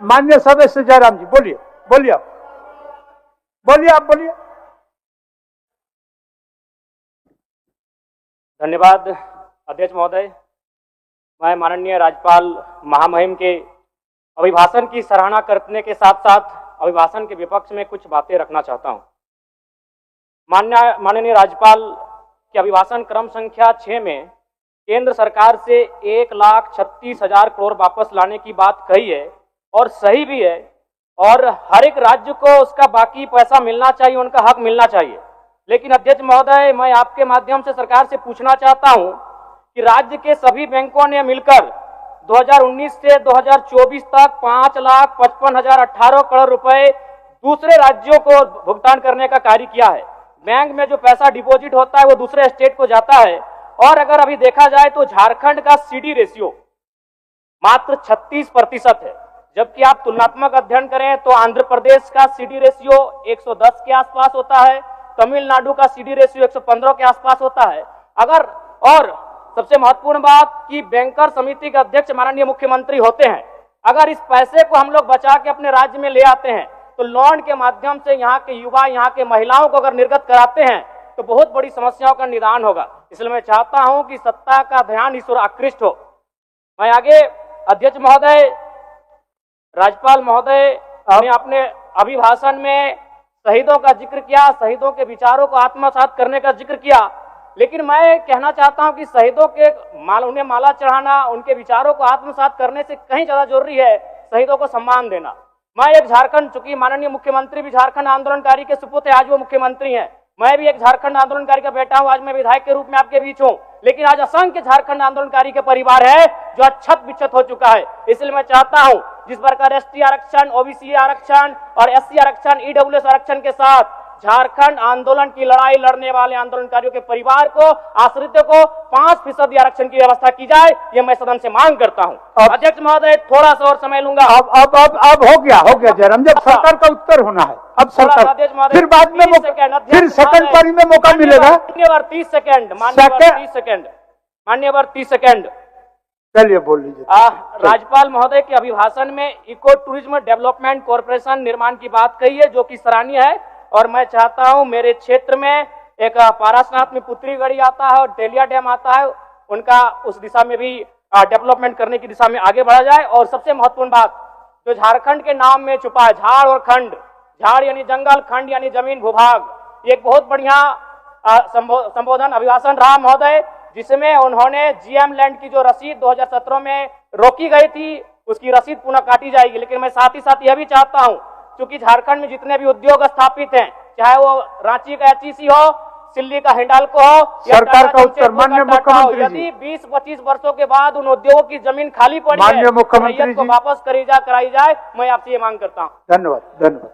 माननीय सदस्य जयराम जी बोलिए, बोलिए आप, बोलिए। धन्यवाद अध्यक्ष महोदय। मैं माननीय राज्यपाल महामहिम के अभिभाषण की सराहना करने के साथ साथ अभिभाषण के विपक्ष में कुछ बातें रखना चाहता हूं। माननीय राज्यपाल के अभिभाषण क्रम संख्या 6 में केंद्र सरकार से 1,36,000 करोड़ वापस लाने की बात कही है और सही भी है, और हर एक राज्य को उसका बाकी पैसा मिलना चाहिए, उनका हक मिलना चाहिए। लेकिन अध्यक्ष महोदय, मैं आपके माध्यम से सरकार से पूछना चाहता हूं कि राज्य के सभी बैंकों ने मिलकर 2019 से 2024 तक 5,55,018 करोड़ रुपए दूसरे राज्यों को भुगतान करने का कार्य किया है। बैंक में जो पैसा डिपॉजिट होता है वो दूसरे स्टेट को जाता है, और अगर अभी देखा जाए तो झारखंड का सीडी रेशियो मात्र 36% है, जबकि आप तुलनात्मक अध्ययन करें तो आंध्र प्रदेश का सीडी रेशियो 110 के आसपास होता है, तमिलनाडु का सीडी रेशियो 115 के आसपास होता है। अगर और सबसे महत्वपूर्ण बात कि बैंकर समिति के अध्यक्ष माननीय मुख्यमंत्री होते हैं, अगर इस पैसे को हम लोग बचा के अपने राज्य में ले आते हैं तो लोन के माध्यम से यहाँ के युवा, यहाँ के महिलाओं को अगर निर्गत कराते हैं तो बहुत बड़ी समस्याओं का निदान होगा। इसलिए मैं चाहता हूं कि सत्ता का ध्यान इस ओर आकृष्ट हो। मैं आगे अध्यक्ष महोदय, राज्यपाल महोदय ने अपने अभिभाषण में शहीदों का जिक्र किया, शहीदों के विचारों को आत्मसात करने का जिक्र किया, लेकिन मैं कहना चाहता हूं कि शहीदों के उन्हें माला चढ़ाना, उनके विचारों को आत्मसात करने से कहीं ज्यादा जरूरी है शहीदों को सम्मान देना। मैं एक झारखंड, चूंकि माननीय मुख्यमंत्री भी झारखंड आंदोलनकारी के सुपुत्र है, आज वो मुख्यमंत्री हैं, मैं भी एक झारखंड आंदोलनकारी का बेटा हूं, आज मैं विधायक के रूप में आपके बीच हूं, लेकिन आज असंख्य झारखंड आंदोलनकारी के परिवार है जो अक्षत विक्षत हो चुका है। इसलिए मैं चाहता हूं जिस प्रकार एसटी आरक्षण, ओबीसी आरक्षण और एससी आरक्षण, ईडब्ल्यूएस आरक्षण के साथ झारखंड आंदोलन की लड़ाई लड़ने वाले आंदोलनकारियों के परिवार को, आश्रितों को 5% आरक्षण की व्यवस्था की जाए, ये मैं सदन से मांग करता हूं। अध्यक्ष महोदय, थोड़ा सा और समय लूंगा। अब हो गया जयराम, जब सरकार का उत्तर होना है, अब सरकार, फिर बाद में फिर सेकंड पारी में मौका मिलेगा। मान्यवर 30 सेकंड, मान्यवर 30 सेकंड। चलिए बोल लीजिए। राज्यपाल महोदय के अभिभाषण में इको टूरिज्म डेवलपमेंट कॉर्पोरेशन निर्माण की बात कही है, जो कि सराहनीय है, और मैं चाहता हूं मेरे क्षेत्र में एक पारासनाथ में पुत्री गढ़ी आता है और तेलिया डैम आता है, उनका उस दिशा में भी डेवलपमेंट करने की दिशा में आगे बढ़ा जाए। और सबसे महत्वपूर्ण बात जो झारखंड के नाम में छुपा है, झाड़ और खंड, झाड़ यानी जंगल, खंड यानी जमीन भूभाग, ये एक बहुत बढ़िया संबोधन अभिभाषण रहा महोदय, जिसमें उन्होंने जीएम लैंड की जो रसीद 2017 में रोकी गई थी उसकी रसीद पुनः काटी जाएगी। लेकिन मैं साथ ही साथ यह भी चाहता हूं, क्योंकि झारखंड में जितने भी उद्योग स्थापित हैं, चाहे वो रांची का एचईसी हो, सिल्ली का हिंडाल्को हो, सरकार का उत्तर माननीय मुख्यमंत्री जी, यदि 20-25 वर्षों के बाद उन उद्योगों की जमीन खाली पड़ी है, माननीय मुख्यमंत्री जी को वापस कराई जाए, मैं आपसे ये मांग करता हूँ। धन्यवाद।